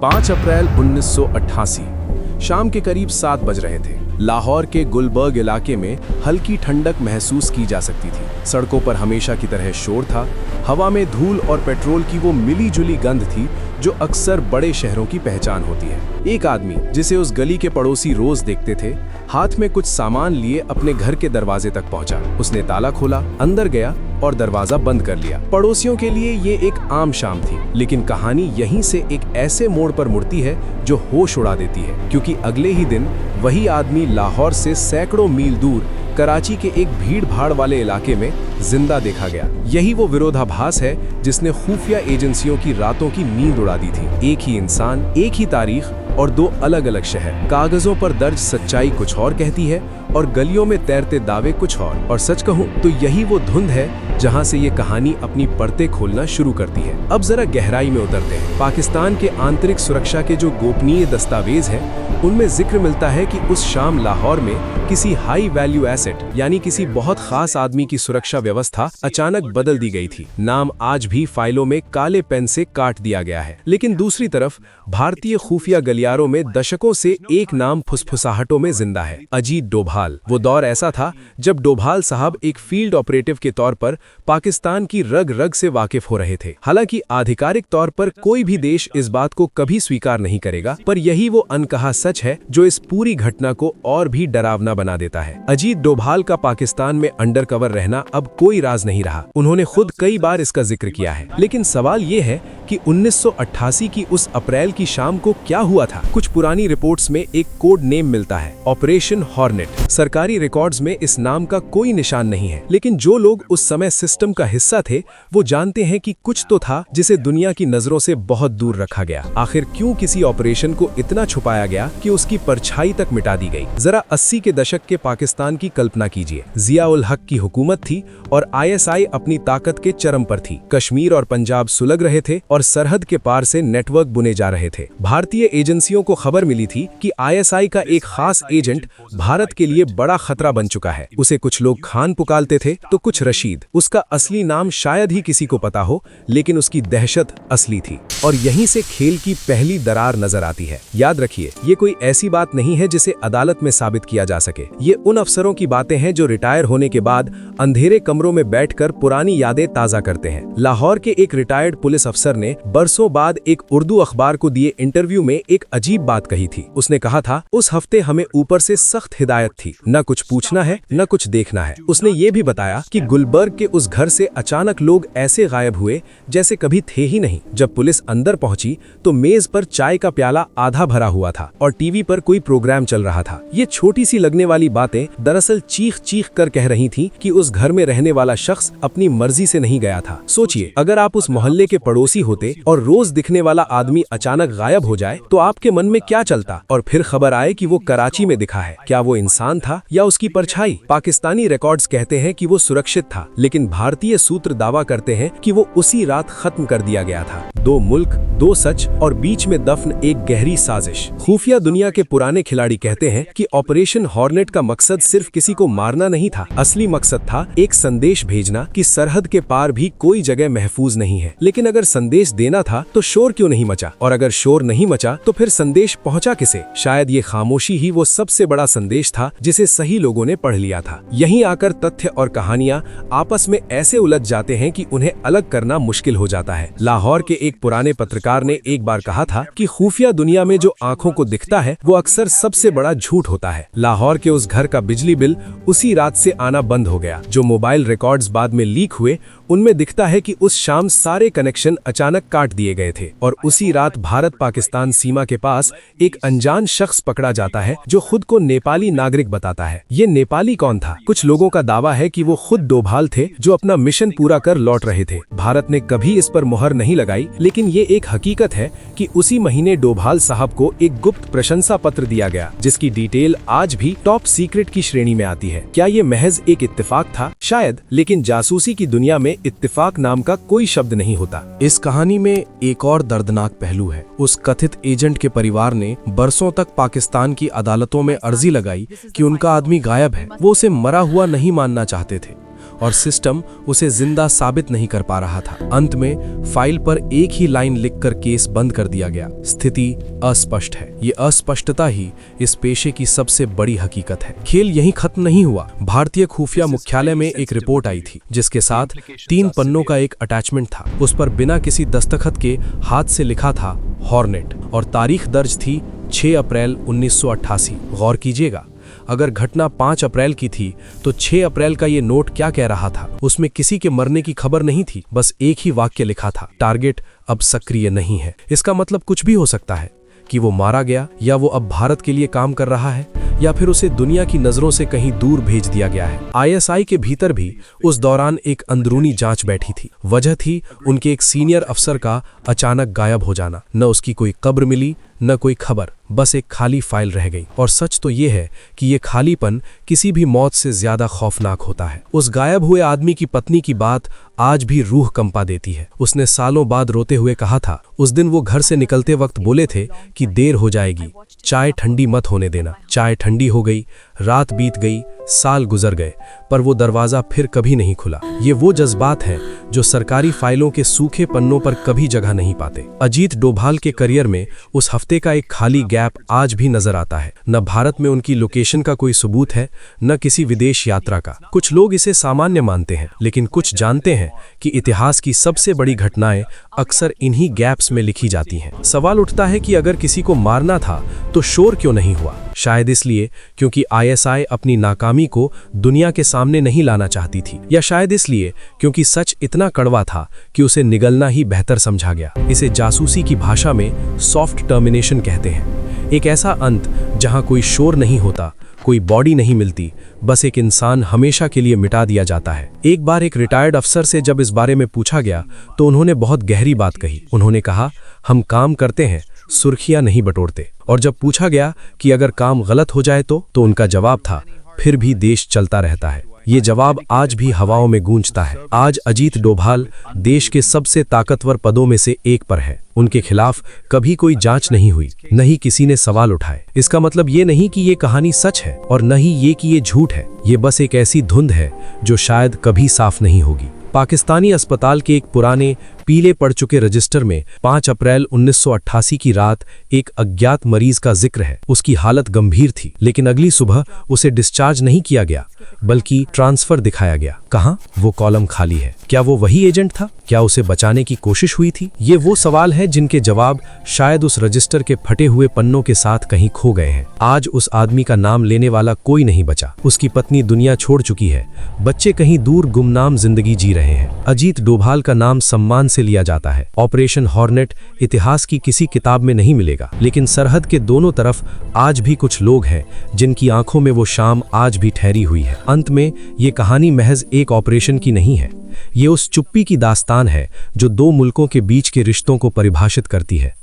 5 अप्रैल 1988 शाम के करीब 7 बज रहे थे। लाहौर के गुलबर्ग इलाके में हल्की ठंडक महसूस की जा सकती थी। सड़कों पर हमेशा की तरह शोर था। हवा में धूल और पेट्रोल की वो मिली जुली गंध थी जो अक्सर बड़े शहरों की पहचान होती है। एक आदमी जिसे उस गली के पड़ोसी रोज देखते थे, हाथ में कुछ सामान लिए अपने घर के दरवाजे तक पहुंचा। उसने ताला खोला, अंदर गया और दरवाजा बंद कर लिया। पड़ोसियों के लिए ये एक आम शाम थी, लेकिन कहानी यहीं से एक ऐसे मोड़ पर मुड़ती है जो होश उड़ा देती है, क्योंकि अगले ही दिन वही आदमी लाहौर से सैकड़ों मील दूर कराची के एक भीड़ भाड़ वाले इलाके में जिंदा देखा गया। यही वो विरोधाभास है जिसने खुफिया एजेंसियों की रातों की नींद उड़ा दी थी। एक ही इंसान, एक ही तारीख और 2 अलग-अलग शहर। कागजों पर दर्ज सच्चाई कुछ और कहती है और गलियों में तैरते दावे कुछ और सच कहूं तो यही वो धुंध है जहां से ये कहानी अपनी परतें खोलना शुरू करती है। अब जरा गहराई में उतरते हैं। पाकिस्तान के आंतरिक सुरक्षा के जो गोपनीय दस्तावेज हैं, उनमें जिक्र मिलता है कि उस शाम लाहौर में किसी हाई वैल्यू एसेट यानी किसी बहुत खास आदमी की सुरक्षा व्यवस्था अचानक बदल दी गई थी। नाम आज भी फाइलों में काले पेन से काट दिया गया है। लेकिन दूसरी तरफ भारतीय खुफिया गलियारों में दशकों से एक नाम फुसफुसाहटों में जिंदा है, अजीत डोभाल। वो दौर ऐसा था जब डोभाल साहब एक फील्ड ऑपरेटिव के तौर पर पाकिस्तान की रग रग से वाकिफ हो रहे थे। हालांकि आधिकारिक तौर पर कोई भी देश इस बात को कभी स्वीकार नहीं करेगा, पर यही वो अनकहा सच है जो इस पूरी घटना को और भी डरावना बना देता है। अजीत डोभाल का पाकिस्तान में अंडरकवर रहना अब कोई राज नहीं रहा। उन्होंने खुद कई बार इसका जिक्र किया है। लेकिन सवाल ये है कि 1988 की उस अप्रैल की शाम को क्या हुआ था। कुछ पुरानी रिपोर्ट्स में एक कोड नेम मिलता है, ऑपरेशन हॉर्नेट। सरकारी रिकॉर्ड्स में इस नाम का कोई निशान नहीं है, लेकिन जो लोग उस समय सिस्टम का हिस्सा थे वो जानते हैं कि कुछ तो था जिसे दुनिया की नजरों से बहुत दूर रखा गया। आखिर क्यों किसी ऑपरेशन को इतना छुपाया गया कि उसकी परछाई तक मिटा दी गई। जरा 80 के दशक के पाकिस्तान की कल्पना कीजिए। जिया उल हक की हुकूमत थी और ISI अपनी ताकत के चरम पर थी। कश्मीर और पंजाब सुलग रहे थे और सरहद के पार से नेटवर्क बुने जा रहे थे। भारतीय एजेंसियों को खबर मिली थी कि ISI का एक खास एजेंट भारत के लिए बड़ा खतरा बन चुका है। उसे कुछ लोग खान पुकारते थे तो कुछ रशीद। उसका असली नाम शायद ही किसी को पता हो, लेकिन उसकी दहशत असली थी। और यहीं से खेल की पहली दरार नजर आती है। याद रखिए, ये कोई ऐसी बात नहीं है जिसे अदालत में साबित किया जा सके। ये उन अफसरों की बातें हैं जो रिटायर होने के बाद अंधेरे कमरों में बैठकर पुरानी यादें ताजा करते हैं। लाहौर के एक रिटायर्ड पुलिस अफसर ने बरसों बाद एक उर्दू अखबार को दिए इंटरव्यू में एक अजीब बात कही थी। उसने कहा था, उस हफ्ते हमें ऊपर से सख्त हिदायत थी, न कुछ पूछना है न कुछ देखना है। उसने ये भी बताया कि गुलबर्ग के उस घर से अचानक लोग ऐसे गायब हुए जैसे कभी थे ही नहीं। जब पुलिस अंदर पहुंची तो मेज पर चाय का प्याला आधा भरा हुआ था और टीवी पर कोई प्रोग्राम चल रहा था। ये छोटी सी लगने वाली बातें दरअसल चीख चीख कर कह रही थी कि उस घर में रहने वाला शख्स अपनी मर्जी से नहीं गया था। सोचिए, अगर आप उस मोहल्ले के पड़ोसी होते और रोज दिखने वाला आदमी अचानक गायब हो जाए तो आपके मन में क्या चलता। और फिर खबर आए कि वो कराची में दिखा है। क्या वो इंसान था या उसकी परछाई? पाकिस्तानी रिकॉर्ड्स कहते हैं कि वो सुरक्षित था, लेकिन भारतीय सूत्र दावा करते हैं कि वो उसी रात खत्म कर दिया गया था। 2 मुल्क, 2 सच और बीच में दफन एक गहरी साजिश। खुफिया दुनिया के पुराने खिलाड़ी कहते हैं कि ऑपरेशन हॉर्नेट का मकसद सिर्फ किसी को मारना नहीं था। असली मकसद था एक संदेश भेजना कि सरहद के पार भी कोई जगह महफूज नहीं है। लेकिन अगर संदेश देना था तो शोर क्यों नहीं मचा, और अगर शोर नहीं मचा तो फिर संदेश पहुंचा किसे? शायद ये खामोशी ही वो सबसे बड़ा संदेश था जिसे सही लोगों ने पढ़ लिया था। यहीं आकर तथ्य और कहानियां आपस में ऐसे उलझ जाते हैं कि उन्हें अलग करना मुश्किल हो जाता है। लाहौर के एक पुराने पत्रकार ने एक बार कहा था कि खुफिया दुनिया में जो आंखों को दिखता है वो अक्सर सबसे बड़ा झूठ होता है। लाहौर के उस घर का बिजली बिल उसी रात से आना बंद हो गया। जो मोबाइल रिकॉर्ड्स बाद में लीक हुए उनमें दिखता है कि उस शाम सारे कनेक्शन अचानक काट दिए गए थे और उसी रात भारत पाकिस्तान सीमा के पास एक अनजान शख्स पकड़ा जाता है जो खुद को नेपाली नागरिक बताता है। ये नेपाली कौन था? कुछ लोगों का दावा है कि वो खुद डोभाल थे जो अपना मिशन पूरा कर लौट रहे थे। भारत ने कभी इस पर मुहर नहीं लगाई, लेकिन ये एक हकीकत है कि उसी महीने डोभाल साहब को एक गुप्त प्रशंसा पत्र दिया गया जिसकी डिटेल आज भी टॉप सीक्रेट की श्रेणी में आती है। क्या ये महज एक इत्तेफाक था? शायद, लेकिन जासूसी की दुनिया में इत्तेफाक नाम का कोई शब्द नहीं होता। इस कहानी में एक और दर्दनाक पहलू है। उस कथित एजेंट के परिवार ने बरसों तक पाकिस्तान की अदालतों में अर्जी लगाई कि उनका आदमी गायब है। वो उसे मरा हुआ नहीं मानना चाहते थे। और सिस्टम उसे जिंदा साबित नहीं कर पा रहा था। अंत में फाइल पर एक ही लाइन लिखकर केस बंद कर दिया गया। स्थिति अस्पष्ट है। ये अस्पष्टता ही इस पेशे की सबसे बड़ी हकीकत है। खेल यहीं खत्म नहीं हुआ। भारतीय खुफिया मुख्यालय में एक रिपोर्ट आई थी जिसके साथ 3 पन्नों का एक अटैचमेंट था। उस पर बिना किसी दस्तखत के हाथ से लिखा था हॉर्नेट और तारीख दर्ज थी 6 अप्रैल 1988। गौर कीजिएगा, अगर घटना 5 अप्रैल की थी तो 6 अप्रैल का ये नोट क्या कह रहा था? उसमें किसी के मरने की खबर नहीं थी, बस एक ही वाक्य लिखा था, टारगेट अब सक्रिय नहीं है। इसका मतलब कुछ भी हो सकता है कि वो मारा गया, या वो अब भारत के लिए काम कर रहा है, या फिर उसे दुनिया की नजरों से कहीं दूर भेज दिया गया है। आईएसआई के भीतर भी उस दौरान एक अंदरूनी जांच बैठी थी। वजह थी उनके एक सीनियर अफसर का अचानक गायब हो जाना। न उसकी कोई कब्र मिली, न कोई खबर, बस एक खाली फाइल रह गई। और सच तो ये है कि ये खालीपन किसी भी मौत से ज्यादा खौफनाक होता है। उस गायब हुए आदमी की पत्नी की बात आज भी रूह कंपा देती है। उसने सालों बाद रोते हुए कहा था, उस दिन वो घर से निकलते वक्त बोले थे कि देर हो जाएगी, चाय ठंडी मत होने देना। चाय ठंडी हो गई, रात बीत गई, साल गुजर गए, पर वो दरवाजा फिर कभी नहीं खुला। ये वो जज्बात हैं जो सरकारी फाइलों के सूखे पन्नों पर कभी जगह नहीं पाते। अजीत डोभाल के करियर में उस हफ्ते का एक खाली गैप आज भी नजर आता है। न भारत में उनकी लोकेशन का कोई सबूत है, न किसी विदेश यात्रा का। कुछ लोग इसे सामान्य मानते हैं, लेकिन कुछ जानते हैं कि इतिहास की सबसे बड़ी घटनाएं अक्सर इन्हीं गैप्स में लिखी जाती हैं। सवाल उठता है कि अगर किसी को मारना था तो शोर क्यों नहीं हुआ? शायद इसलिए क्योंकि आईएसआई अपनी नाकामी को दुनिया के सामने नहीं लाना चाहती थी, या शायद इसलिए क्योंकि सच इतना कड़वा था कि उसे निगलना ही बेहतर समझा गया। इसे जासूसी की भाषा में सॉफ्ट टर्मिनेशन कहते हैं। एक ऐसा अंत जहां कोई शोर नहीं होता, कोई बॉडी नहीं मिलती, बस एक इंसान हमेशा के लिए मिटा दिया जाता है। एक बार एक रिटायर्ड अफसर से जब इस बारे में पूछा गया तो उन्होंने बहुत गहरी बात कही। उन्होंने कहा, हम काम करते हैं, सुर्खियां नहीं बटोरते। और जब पूछा गया कि अगर काम गलत हो जाए तो उनका जवाब था, फिर भी देश चलता रहता है। ये जवाब आज भी हवाओं में गूंजता है। आज अजीत डोभाल देश के सबसे ताकतवर पदों में से एक पर है। उनके खिलाफ कभी कोई जांच नहीं हुई, न ही किसी ने सवाल उठाए। इसका मतलब ये नहीं कि ये कहानी सच है और न ही ये कि ये झूठ है। ये बस एक ऐसी धुंध है जो शायद कभी साफ नहीं होगी। पाकिस्तानी अस्पताल के एक पुराने पीले पड़ चुके रजिस्टर में 5 अप्रैल 1988 की रात एक अज्ञात मरीज का जिक्र है। उसकी हालत गंभीर थी, लेकिन अगली सुबह उसे डिस्चार्ज नहीं किया गया, बल्कि ट्रांसफर दिखाया गया। कहां? वो कॉलम खाली है। क्या वो वही एजेंट था? क्या उसे बचाने की कोशिश हुई थी? ये वो सवाल है जिनके जवाब शायद उस रजिस्टर के फटे हुए पन्नों के साथ कहीं खो गए हैं। आज उस आदमी का नाम लेने वाला कोई नहीं बचा। उसकी पत्नी दुनिया छोड़ चुकी है, बच्चे कहीं दूर गुमनाम जिंदगी जी रहे हैं। अजीत डोभाल का नाम सम्मान से लिया जाता है। ऑपरेशन हॉर्नेट इतिहास की किसी किताब में नहीं मिलेगा, लेकिन सरहद के दोनों तरफ आज भी कुछ लोग हैं जिनकी आंखों में वो शाम आज भी ठहरी हुई है। अंत में ये कहानी महज एक ऑपरेशन की नहीं है, ये उस चुप्पी की दास्तान है जो 2 मुल्कों के बीच के रिश्तों को परिभाषित करती है,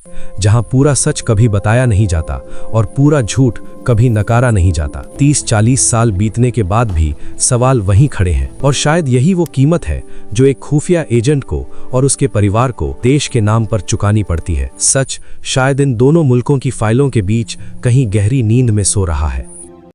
जहां पूरा सच कभी बताया नहीं जाता और पूरा झूठ कभी नकारा नहीं जाता। 30-40 साल बीतने के बाद भी सवाल वहीं खड़े हैं, और शायद यही वो कीमत है जो एक खुफिया एजेंट को और उसके परिवार को देश के नाम पर चुकानी पड़ती है। सच शायद इन दोनों मुल्कों की फाइलों के बीच कहीं गहरी नींद में सो रहा है।